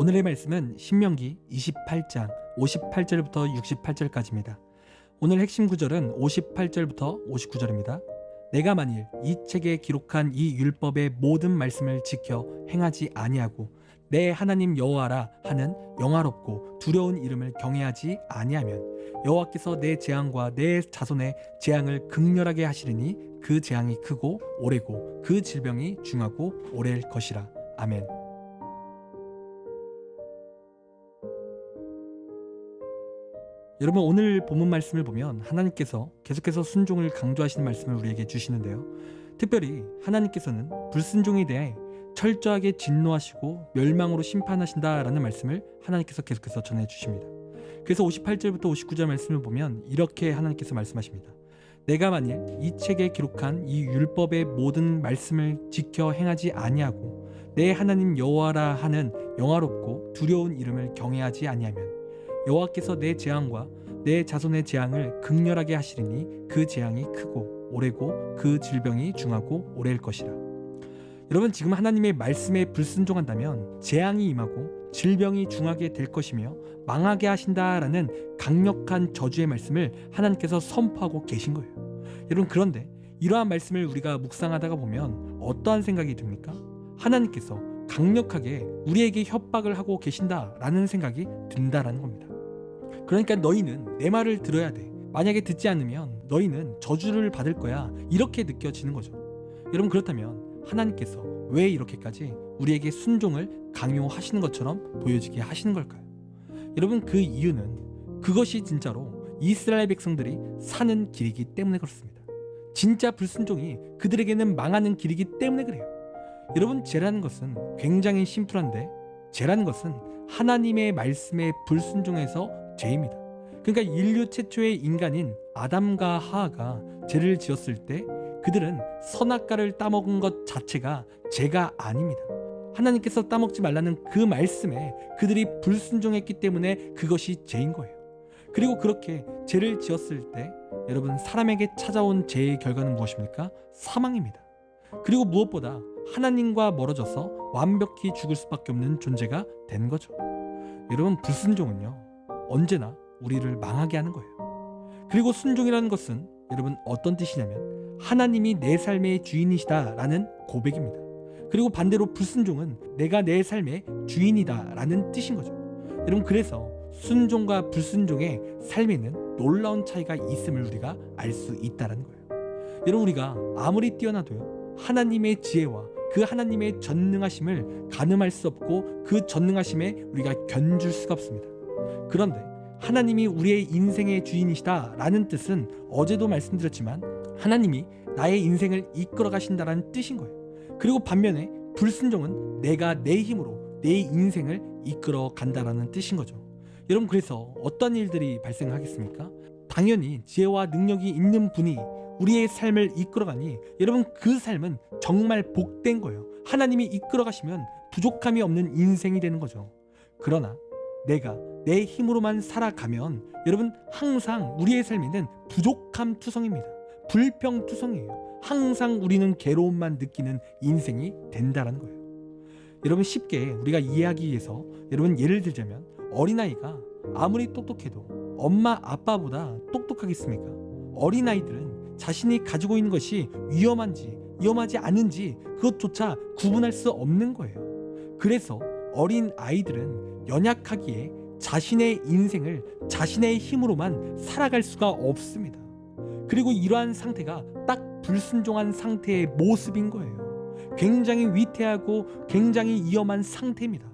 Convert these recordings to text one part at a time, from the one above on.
오늘의 말씀은 신명기 28장 58절부터 68절까지입니다. 오늘 핵심 구절은 58절부터 59절입니다. 내가 만일 이 책에 기록한 이 율법의 모든 말씀을 지켜 행하지 아니하고 내 하나님 여호와라 하는 영화롭고 두려운 이름을 경외하지 아니하면 여호와께서 내 재앙과 내 자손의 재앙을 극렬하게 하시리니 그 재앙이 크고 오래고 그 질병이 중하고 오래일 것이라. 아멘. 여러분, 오늘 본문 말씀을 보면 하나님께서 계속해서 순종을 강조하시는 말씀을 우리에게 주시는데요. 특별히 하나님께서는 불순종에 대해 철저하게 진노하시고 멸망으로 심판하신다라는 말씀을 하나님께서 계속해서 전해주십니다. 그래서 58절부터 59절 말씀을 보면 이렇게 하나님께서 말씀하십니다. 내가 만일 이 책에 기록한 이 율법의 모든 말씀을 지켜 행하지 아니하고 내 하나님 여호와라 하는 영화롭고 두려운 이름을 경외하지 아니하면 여호와께서 내 재앙과 내 자손의 재앙을 극렬하게 하시리니 그 재앙이 크고 오래고 그 질병이 중하고 오래일 것이라. 여러분, 지금 하나님의 말씀에 불순종한다면 재앙이 임하고 질병이 중하게 될 것이며 망하게 하신다라는 강력한 저주의 말씀을 하나님께서 선포하고 계신 거예요. 여러분, 그런데 이러한 말씀을 우리가 묵상하다가 보면 어떠한 생각이 듭니까? 하나님께서 강력하게 우리에게 협박을 하고 계신다라는 생각이 든다라는 겁니다. 그러니까 너희는 내 말을 들어야 돼. 만약에 듣지 않으면 너희는 저주를 받을 거야. 이렇게 느껴지는 거죠. 여러분, 그렇다면 하나님께서 왜 이렇게까지 우리에게 순종을 강요하시는 것처럼 보여지게 하시는 걸까요? 여러분, 그 이유는 그것이 진짜로 이스라엘 백성들이 사는 길이기 때문에 그렇습니다. 진짜 불순종이 그들에게는 망하는 길이기 때문에 그래요. 여러분, 죄라는 것은 굉장히 심플한데 죄라는 것은 하나님의 말씀에 불순종해서 죄입니다. 그러니까 인류 최초의 인간인 아담과 하하가 죄를 지었을 때 그들은 선악과를 따먹은 것 자체가 죄가 아닙니다. 하나님께서 따먹지 말라는 그 말씀에 그들이 불순종했기 때문에 그것이 죄인 거예요. 그리고 그렇게 죄를 지었을 때 여러분, 사람에게 찾아온 죄의 결과는 무엇입니까? 사망입니다. 그리고 무엇보다 하나님과 멀어져서 완벽히 죽을 수밖에 없는 존재가 된 거죠. 여러분, 불순종은요 언제나 우리를 망하게 하는 거예요. 그리고 순종이라는 것은 여러분 어떤 뜻이냐면 하나님이 내 삶의 주인이시다라는 고백입니다. 그리고 반대로 불순종은 내가 내 삶의 주인이다라는 뜻인 거죠. 여러분, 그래서 순종과 불순종의 삶에는 놀라운 차이가 있음을 우리가 알 수 있다는 거예요. 여러분, 우리가 아무리 뛰어나도요 하나님의 지혜와 그 하나님의 전능하심을 가늠할 수 없고 그 전능하심에 우리가 견줄 수가 없습니다. 그런데 하나님이 우리의 인생의 주인이시다 라는 뜻은 어제도 말씀드렸지만 하나님이 나의 인생을 이끌어 가신다라는 뜻인 거예요. 그리고 반면에 불순종은 내가 내 힘으로 내 인생을 이끌어 간다라는 뜻인 거죠. 여러분, 그래서 어떤 일들이 발생하겠습니까? 당연히 지혜와 능력이 있는 분이 우리의 삶을 이끌어가니 여러분, 그 삶은 정말 복된 거예요. 하나님이 이끌어 가시면 부족함이 없는 인생이 되는 거죠. 그러나 내가 내 힘으로만 살아가면 여러분, 항상 우리의 삶에는 부족함 투성입니다. 불평투성이에요. 항상 우리는 괴로움만 느끼는 인생이 된다는 거예요. 여러분, 쉽게 우리가 이해하기 위해서 여러분 예를 들자면 어린아이가 아무리 똑똑해도 엄마 아빠보다 똑똑하겠습니까? 어린아이들은 자신이 가지고 있는 것이 위험한지 위험하지 않은지 그것조차 구분할 수 없는 거예요. 그래서 어린 아이들은 연약하기에 자신의 인생을 자신의 힘으로만 살아갈 수가 없습니다. 그리고 이러한 상태가 딱 불순종한 상태의 모습인 거예요. 굉장히 위태하고 굉장히 위험한 상태입니다.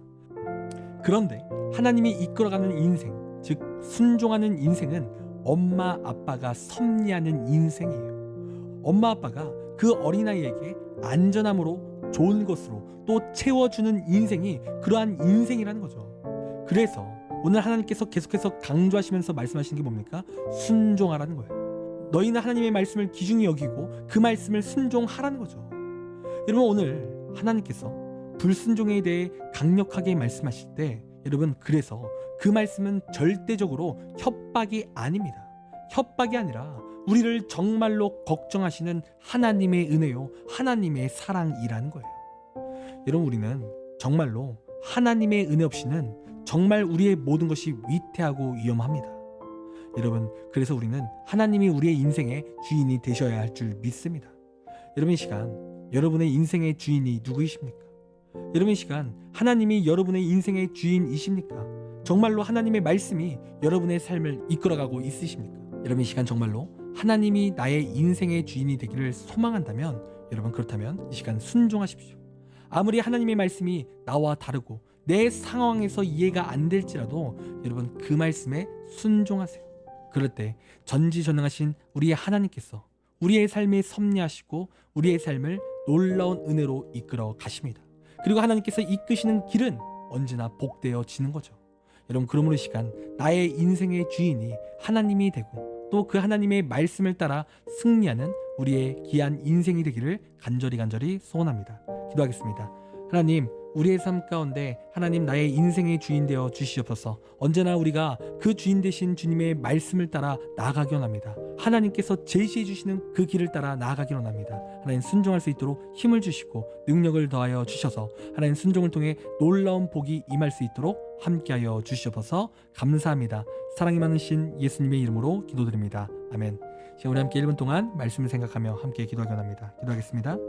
그런데 하나님이 이끌어가는 인생, 즉 순종하는 인생은 엄마 아빠가 섭리하는 인생이에요. 엄마 아빠가 그 어린아이에게 안전함으로 좋은 것으로 또 채워주는 인생이 그러한 인생이라는 거죠. 그래서 오늘 하나님께서 계속해서 강조하시면서 말씀하시는 게 뭡니까? 순종하라는 거예요. 너희는 하나님의 말씀을 귀중히 여기고 그 말씀을 순종하라는 거죠. 여러분, 오늘 하나님께서 불순종에 대해 강력하게 말씀하실 때 여러분, 그래서 그 말씀은 절대적으로 협박이 아닙니다. 협박이 아니라 우리를 정말로 걱정하시는 하나님의 은혜요, 하나님의 사랑이라는 거예요. 여러분, 우리는 정말로 하나님의 은혜 없이는 정말 우리의 모든 것이 위태하고 위험합니다. 여러분, 그래서 우리는 하나님이 우리의 인생의 주인이 되셔야 할 줄 믿습니다. 여러분, 이 시간 여러분의 인생의 주인이 누구이십니까? 여러분, 이 시간 하나님이 여러분의 인생의 주인이십니까? 정말로 하나님의 말씀이 여러분의 삶을 이끌어가고 있으십니까? 여러분, 이 시간 정말로 하나님이 나의 인생의 주인이 되기를 소망한다면, 여러분, 그렇다면 이 시간 순종하십시오. 아무리 하나님의 말씀이 나와 다르고 내 상황에서 이해가 안 될지라도 여러분, 그 말씀에 순종하세요. 그럴 때 전지전능하신 우리의 하나님께서 우리의 삶에 섭리하시고 우리의 삶을 놀라운 은혜로 이끌어 가십니다. 그리고 하나님께서 이끄시는 길은 언제나 복되어지는 거죠. 여러분, 그러므로 이 시간 나의 인생의 주인이 하나님이 되고 또 그 하나님의 말씀을 따라 승리하는 우리의 귀한 인생이 되기를 간절히 소원합니다. 기도하겠습니다. 하나님, 우리의 삶 가운데 하나님 나의 인생의 주인 되어 주시옵소서. 언제나 우리가 그 주인 되신 주님의 말씀을 따라 나아가기 원합니다. 하나님께서 제시해 주시는 그 길을 따라 나아가기 원합니다. 하나님, 순종할 수 있도록 힘을 주시고 능력을 더하여 주셔서 하나님 순종을 통해 놀라운 복이 임할 수 있도록 함께하여 주시옵소서. 감사합니다. 사랑이 많으신 예수님의 이름으로 기도드립니다. 아멘. 우리 함께 1분 동안 말씀을 생각하며 함께 기도하기 원합니다. 기도하겠습니다.